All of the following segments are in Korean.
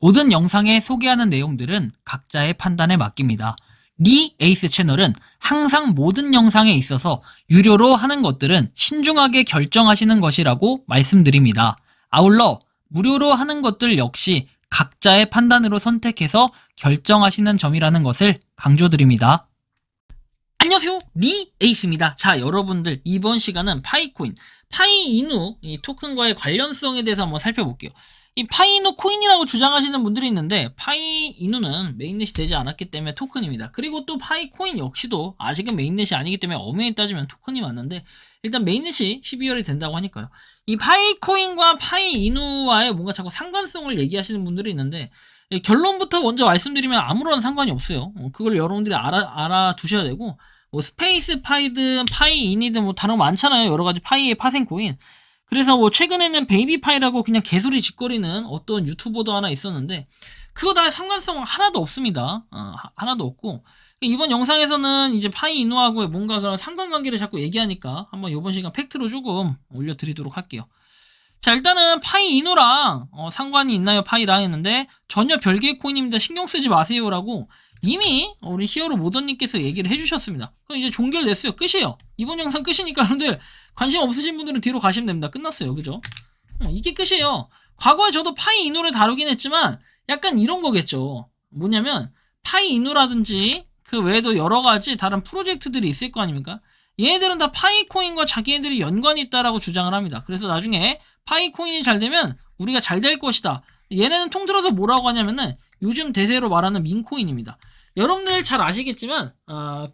모든 영상에 소개하는 내용들은 각자의 판단에 맡깁니다. 리 에이스 채널은 항상 모든 영상에 있어서 유료로 하는 것들은 신중하게 결정하시는 것이라고 말씀드립니다. 아울러 무료로 하는 것들 역시 각자의 판단으로 선택해서 결정하시는 점이라는 것을 강조드립니다. 안녕하세요, 리 에이스입니다. 자, 여러분들 이번 시간은 파이코인, 파이이누 이 토큰과의 관련성에 대해서 한번 살펴볼게요. 이 파이이누 코인이라고 주장하시는 분들이 있는데, 파이이누는 메인넷이 되지 않았기 때문에 토큰입니다. 그리고 또 파이코인 역시도 아직은 메인넷이 아니기 때문에 엄연히 따지면 토큰이 맞는데, 일단 메인넷이 12월이 된다고 하니까요. 이 파이코인과 파이이누와의 뭔가 자꾸 상관성을 얘기하시는 분들이 있는데, 결론부터 먼저 말씀드리면 아무런 상관이 없어요. 그걸 여러분들이 알아두셔야 되고, 뭐 스페이스 파이든 파이인이든 뭐 단어 많잖아요. 여러 가지 파이의 파생코인. 그래서 뭐 최근에는 베이비 파이라고 그냥 개소리 짓거리는 어떤 유튜버도 하나 있었는데, 그거 다 상관성 하나도 없습니다. 하나도 없고, 이번 영상에서는 이제 파이이누하고 뭔가 그런 상관관계를 자꾸 얘기하니까 한번 이번 시간 팩트로 조금 올려드리도록 할게요. 자, 일단은 파이이누랑 상관이 있나요? 파이랑 했는데 전혀 별개의 코인입니다. 신경 쓰지 마세요라고 이미 우리 히어로 모던님께서 얘기를 해주셨습니다. 그럼 이제 종결됐어요. 끝이에요. 이번 영상 끝이니까 여러분들 관심 없으신 분들은 뒤로 가시면 됩니다. 끝났어요. 그죠? 이게 끝이에요. 과거에 저도 파이이누를 다루긴 했지만 약간 이런 거겠죠. 뭐냐면 파이이누라든지 그 외에도 여러 가지 다른 프로젝트들이 있을 거 아닙니까? 얘네들은 다 파이코인과 자기네들이 연관이 있다라고 주장을 합니다. 그래서 나중에 파이코인이 잘 되면 우리가 잘 될 것이다. 얘네는 통틀어서 뭐라고 하냐면은 요즘 대세로 말하는 민코인입니다. 여러분들 잘 아시겠지만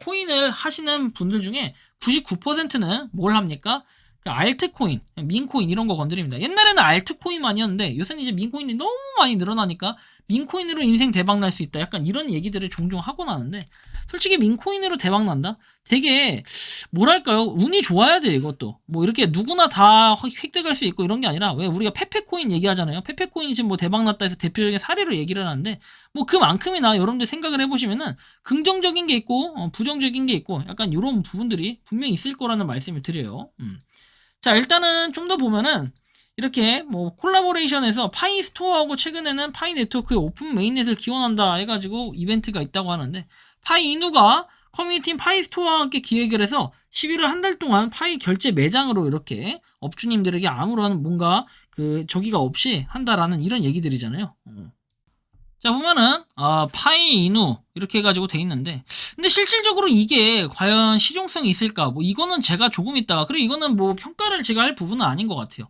코인을 하시는 분들 중에 99%는 뭘 합니까? 알트코인, 민코인 이런 거 건드립니다. 옛날에는 알트코인만이었는데 요새는 이제 민코인이 너무 많이 늘어나니까 민코인으로 인생 대박 날 수 있다. 약간 이런 얘기들을 종종 하고 나는데, 솔직히 민코인으로 대박 난다? 되게 뭐랄까요? 운이 좋아야 돼. 이것도 뭐 이렇게 누구나 다 획득할 수 있고 이런 게 아니라, 왜 우리가 페페코인 얘기하잖아요. 페페코인이 지금 뭐 대박 났다 해서 대표적인 사례로 얘기를 하는데, 뭐 그만큼이나 여러분들 생각을 해보시면은 긍정적인 게 있고 부정적인 게 있고 약간 이런 부분들이 분명히 있을 거라는 말씀을 드려요. 자, 일단은 좀 더 보면은 이렇게 뭐 콜라보레이션에서 파이 스토어하고 최근에는 파이 네트워크의 오픈 메인넷을 기원한다 해가지고 이벤트가 있다고 하는데, 파이 이누가 커뮤니티인 파이 스토어와 함께 기획을 해서 11월 한 달 동안 파이 결제 매장으로 이렇게 업주님들에게 아무런 뭔가 그 저기가 없이 한다라는 이런 얘기들이잖아요. 자, 보면은 파이 이누 이렇게 해가지고 돼 있는데, 근데 실질적으로 이게 과연 실용성이 있을까? 뭐 이거는 제가 조금 있다가, 그리고 이거는 뭐 평가를 제가 할 부분은 아닌 것 같아요.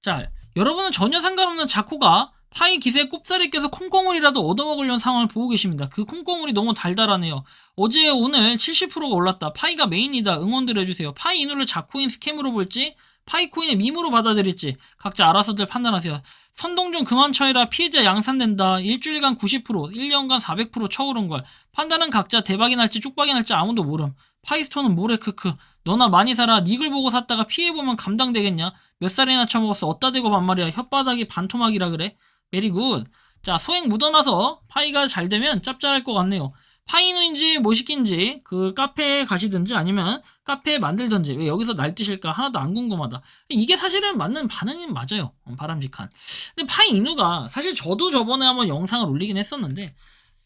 자, 여러분은 전혀 상관없는 자코가 파이 기세에 꼽사리 껴서 콩고물이라도 얻어먹으려는 상황을 보고 계십니다. 그 콩고물이 너무 달달하네요. 어제 오늘 70%가 올랐다. 파이가 메인이다. 응원들 해주세요. 파이 이누를 자코인 스캠으로 볼지 파이코인의 밈으로 받아들일지 각자 알아서들 판단하세요. 선동 좀 그만 쳐해라. 피해자 양산된다. 일주일간 90%, 1년간 400% 쳐오른걸. 판단은 각자. 대박이 날지 쪽박이 날지 아무도 모름. 파이스토는 뭐래 크크. 너나 많이 살아. 닉을 보고 샀다가 피해보면 감당되겠냐? 몇 살이나 쳐먹었어. 어따 대고 반말이야. 혓바닥이 반토막이라 그래. 메리굿. 자, 소액 묻어나서 파이가 잘 되면 짭짤할 것 같네요. 파이누인지 뭐시킨지 그 카페에 가시든지 아니면 카페에 만들든지, 왜 여기서 날뛰실까 하나도 안 궁금하다. 이게 사실은 맞는 반응은 맞아요. 바람직한. 근데 파이누가 사실 저도 저번에 한번 영상을 올리긴 했었는데,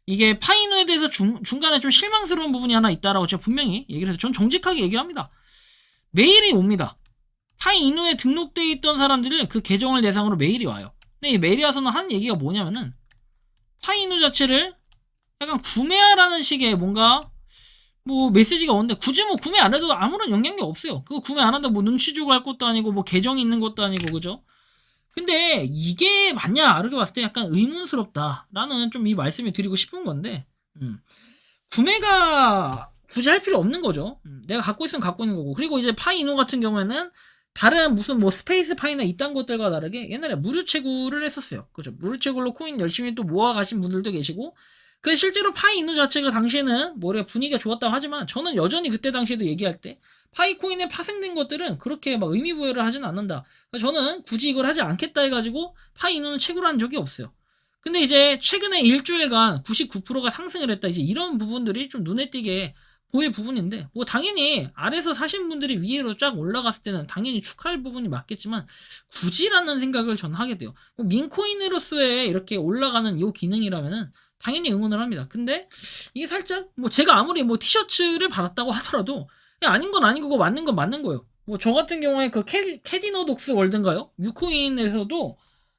이게 파이누에 대해서 중간에 좀 실망스러운 부분이 하나 있다라고 제가 분명히 얘기를 해서 전 정직하게 얘기합니다. 메일이 옵니다. 파이누에 등록되어 있던 사람들은 그 계정을 대상으로 메일이 와요. 근데 이 메일이 와서는 하는 얘기가 뭐냐면은 파이누 자체를 약간 구매하라는 식의 뭔가 뭐 메시지가 오는데, 굳이 뭐 구매 안 해도 아무런 영향이 없어요. 그거 구매 안 한다 뭐 눈치 주고 할 것도 아니고 뭐 계정이 있는 것도 아니고, 그죠? 근데 이게 맞냐 이렇게 봤을 때 약간 의문스럽다라는 좀 이 말씀을 드리고 싶은 건데, 구매가 굳이 할 필요 없는 거죠. 내가 갖고 있으면 갖고 있는 거고. 그리고 이제 파이누 같은 경우에는 다른 무슨 뭐 스페이스 파이나 이딴 것들과 다르게 옛날에 무료채굴을 했었어요. 그죠? 무료채굴로 코인 열심히 또 모아가신 분들도 계시고, 그 실제로 파이누 자체가 당시에는 뭐래 분위기가 좋았다고 하지만, 저는 여전히 그때 당시에도 얘기할 때 파이코인에 파생된 것들은 그렇게 막 의미부여를 하진 않는다. 저는 굳이 이걸 하지 않겠다 해가지고 파이누는 채굴한 적이 없어요. 근데 이제 최근에 일주일간 99%가 상승을 했다. 이제 이런 부분들이 좀 눈에 띄게 보일 부분인데 뭐 당연히 아래서 사신 분들이 위로 쫙 올라갔을 때는 당연히 축하할 부분이 맞겠지만 굳이라는 생각을 저는 하게 돼요. 뭐 민코인으로서의 이렇게 올라가는 요 기능이라면은 당연히 응원을 합니다. 근데 이게 살짝 뭐 제가 아무리 뭐 티셔츠를 받았다고 하더라도 그냥 아닌 건 아닌 거고 맞는 건 맞는 거예요. 뭐 저 같은 경우에 그 캐디너독스 월드인가요? 뮤코인에서도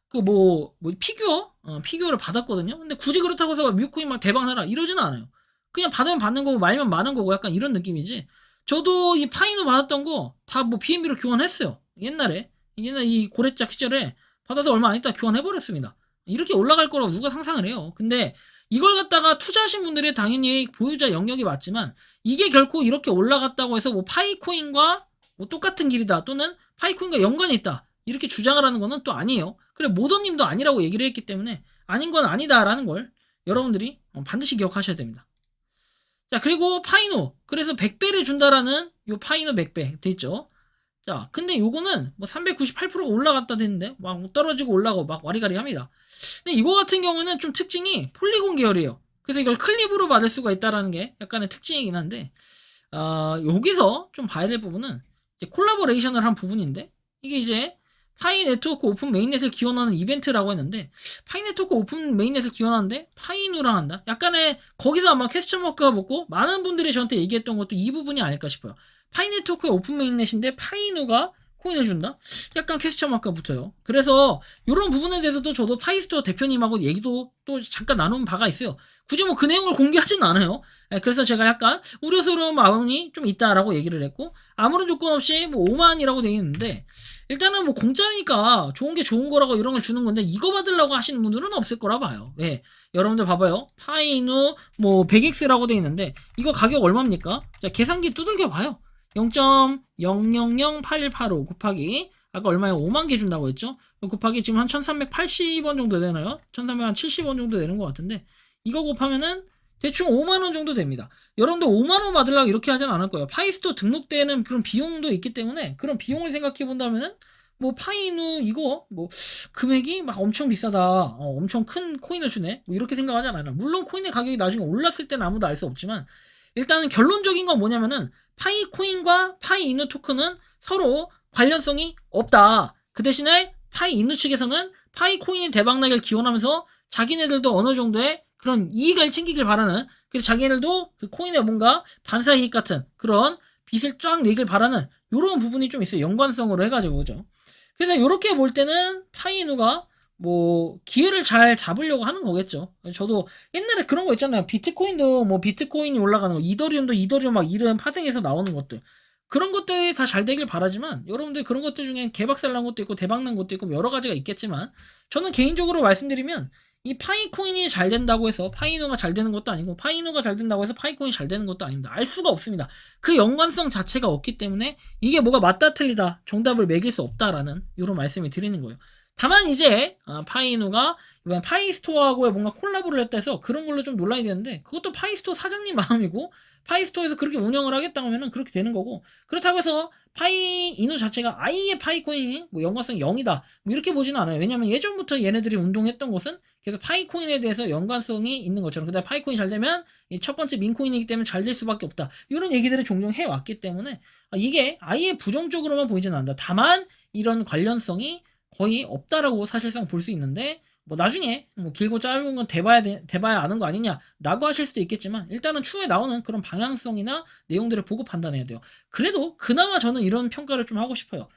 그 뭐 피규어를 받았거든요. 근데 굳이 그렇다고 해서 막 뮤코인 막 대박 나라 이러지는 않아요. 그냥 받으면 받는 거고 말면 마는 거고 약간 이런 느낌이지. 저도 이 파이노 받았던 거 다 뭐 BNB로 교환했어요. 옛날 이 고래짝 시절에 받아서 얼마 안 있다 교환해버렸습니다. 이렇게 올라갈 거라고 누가 상상을 해요. 근데 이걸 갖다가 투자하신 분들이 당연히 보유자 영역이 맞지만 이게 결코 이렇게 올라갔다고 해서 뭐 파이코인과 뭐 똑같은 길이다 또는 파이코인과 연관이 있다 이렇게 주장을 하는 거는 또 아니에요. 그래 모더님도 아니라고 얘기를 했기 때문에 아닌 건 아니다라는 걸 여러분들이 반드시 기억하셔야 됩니다. 자, 그리고 파이노. 그래서 100배를 준다라는 요 파이노 100배 돼 있죠. 자, 근데 요거는 뭐 398%가 올라갔다 됐는데 막 떨어지고 올라가고 막 와리가리 합니다. 근데 이거 같은 경우는 좀 특징이 폴리곤 계열이에요. 그래서 이걸 클립으로 받을 수가 있다라는 게 약간의 특징이긴 한데 여기서 좀 봐야 될 부분은 이제 콜라보레이션을 한 부분인데 이게 이제 파이 네트워크 오픈 메인넷을 기원하는 이벤트라고 했는데 파이 네트워크 오픈 메인넷을 기원하는데 파이누랑 한다? 약간의 거기서 아마 퀘스천 마크가 붙고 많은 분들이 저한테 얘기했던 것도 이 부분이 아닐까 싶어요. 파이 네트워크의 오픈 메인넷인데 파이누가 코인을 준다? 약간 퀘스천 마크가 붙어요. 그래서 이런 부분에 대해서도 저도 파이스토어 대표님하고 얘기도 또 잠깐 나눈 바가 있어요. 굳이 뭐 그 내용을 공개하진 않아요. 그래서 제가 약간 우려스러운 마음이 좀 있다라고 얘기를 했고 아무런 조건 없이 뭐 5만이라고 돼 있는데 일단은 뭐 공짜니까 좋은 게 좋은 거라고 이런 걸 주는 건데 이거 받으려고 하시는 분들은 없을 거라 봐요. 예. 여러분들 봐봐요. 파이누 뭐 100x라고 돼 있는데 이거 가격 얼마입니까? 자, 계산기 두들겨 봐요. 0.0008185 곱하기 아까 얼마에 5만 개 준다고 했죠? 곱하기 지금 한 1380원 정도 되나요? 1370원 정도 되는 것 같은데 이거 곱하면은 대충 5만원 정도 됩니다. 여러분들 5만원 받으려고 이렇게 하진 않을 거예요. 파이스토어 등록되는 그런 비용도 있기 때문에 그런 비용을 생각해 본다면은 뭐 파이누 이거 뭐 금액이 막 엄청 비싸다 엄청 큰 코인을 주네 뭐 이렇게 생각하지 않아요. 물론 코인의 가격이 나중에 올랐을 때는 아무도 알 수 없지만 일단은 결론적인 건 뭐냐면은 파이코인과 파이이누 토큰은 서로 관련성이 없다. 그 대신에 파이이누 측에서는 파이코인이 대박나길 기원하면서 자기네들도 어느 정도의 그런 이익을 챙기길 바라는 그리고 자기네들도 그 코인에 뭔가 반사이익 같은 그런 빚을 쫙 내길 바라는 이런 부분이 좀 있어요. 연관성으로 해가지고 그죠. 그래서 이렇게 볼 때는 파이누가 뭐 기회를 잘 잡으려고 하는 거겠죠. 저도 옛날에 그런 거 있잖아요. 비트코인도 뭐 비트코인이 올라가는 거, 이더리움도 이더리움 막 이런 파생해서 나오는 것들. 그런 것들이 다 잘 되길 바라지만 여러분들 그런 것들 중에 개박살 난 것도 있고 대박 난 것도 있고 여러 가지가 있겠지만 저는 개인적으로 말씀드리면 이 파이코인이 잘 된다고 해서 파이누가 잘 되는 것도 아니고 파이누가 잘 된다고 해서 파이코인이 잘 되는 것도 아닙니다. 알 수가 없습니다. 그 연관성 자체가 없기 때문에 이게 뭐가 맞다 틀리다 정답을 매길 수 없다라는 이런 말씀을 드리는 거예요. 다만 이제 파이누가 이번에 파이스토어하고의 뭔가 콜라보를 했다 해서 그런 걸로 좀 논란이 되는데 그것도 파이스토어 사장님 마음이고 파이스토어에서 그렇게 운영을 하겠다고 하면은 그렇게 되는 거고 그렇다고 해서 파이이누 자체가 아예 파이코인이 뭐 연관성이 0이다 뭐 이렇게 보지는 않아요. 왜냐면 예전부터 얘네들이 운동했던 것은 계속 파이코인에 대해서 연관성이 있는 것처럼 그다음에 파이코인이 잘 되면 첫 번째 민코인이기 때문에 잘 될 수밖에 없다 이런 얘기들을 종종 해왔기 때문에 이게 아예 부정적으로만 보이지는 않는다. 다만 이런 관련성이 거의 없다라고 사실상 볼 수 있는데 뭐 나중에 뭐 길고 짧은 건 대봐야 아는 거 아니냐라고 하실 수도 있겠지만 일단은 추후에 나오는 그런 방향성이나 내용들을 보고 판단해야 돼요. 그래도 그나마 저는 이런 평가를 좀 하고 싶어요.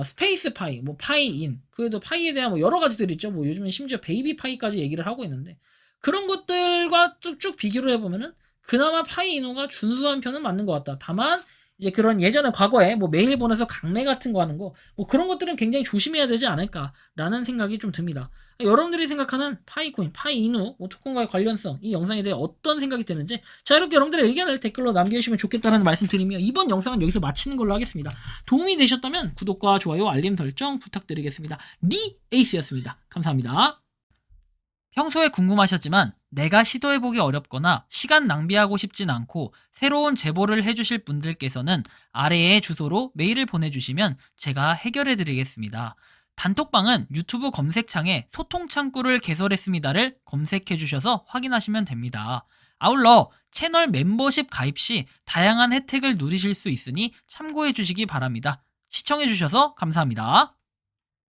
스페이스 파이, 뭐 파이인, 그래도 파이에 대한 뭐 여러 가지들 있죠. 뭐 요즘엔 심지어 베이비 파이까지 얘기를 하고 있는데 그런 것들과 쭉 비교를 해보면은 그나마 파이인호가 준수한 편은 맞는 것 같다. 다만 이제 그런 예전에 과거에 뭐 메일 보내서 강매 같은 거 하는 거 뭐 그런 것들은 굉장히 조심해야 되지 않을까라는 생각이 좀 듭니다. 여러분들이 생각하는 파이코인, 파이이누, 토큰과의 관련성 이 영상에 대해 어떤 생각이 드는지 자 이렇게 여러분들의 의견을 댓글로 남겨주시면 좋겠다는 말씀 드리며 이번 영상은 여기서 마치는 걸로 하겠습니다. 도움이 되셨다면 구독과 좋아요, 알림 설정 부탁드리겠습니다. 리 에이스였습니다. 감사합니다. 평소에 궁금하셨지만 내가 시도해보기 어렵거나 시간 낭비하고 싶진 않고 새로운 제보를 해주실 분들께서는 아래의 주소로 메일을 보내주시면 제가 해결해드리겠습니다. 단톡방은 유튜브 검색창에 소통창구를 개설했습니다를 검색해주셔서 확인하시면 됩니다. 아울러 채널 멤버십 가입 시 다양한 혜택을 누리실 수 있으니 참고해 주시기 바랍니다. 시청해 주셔서 감사합니다.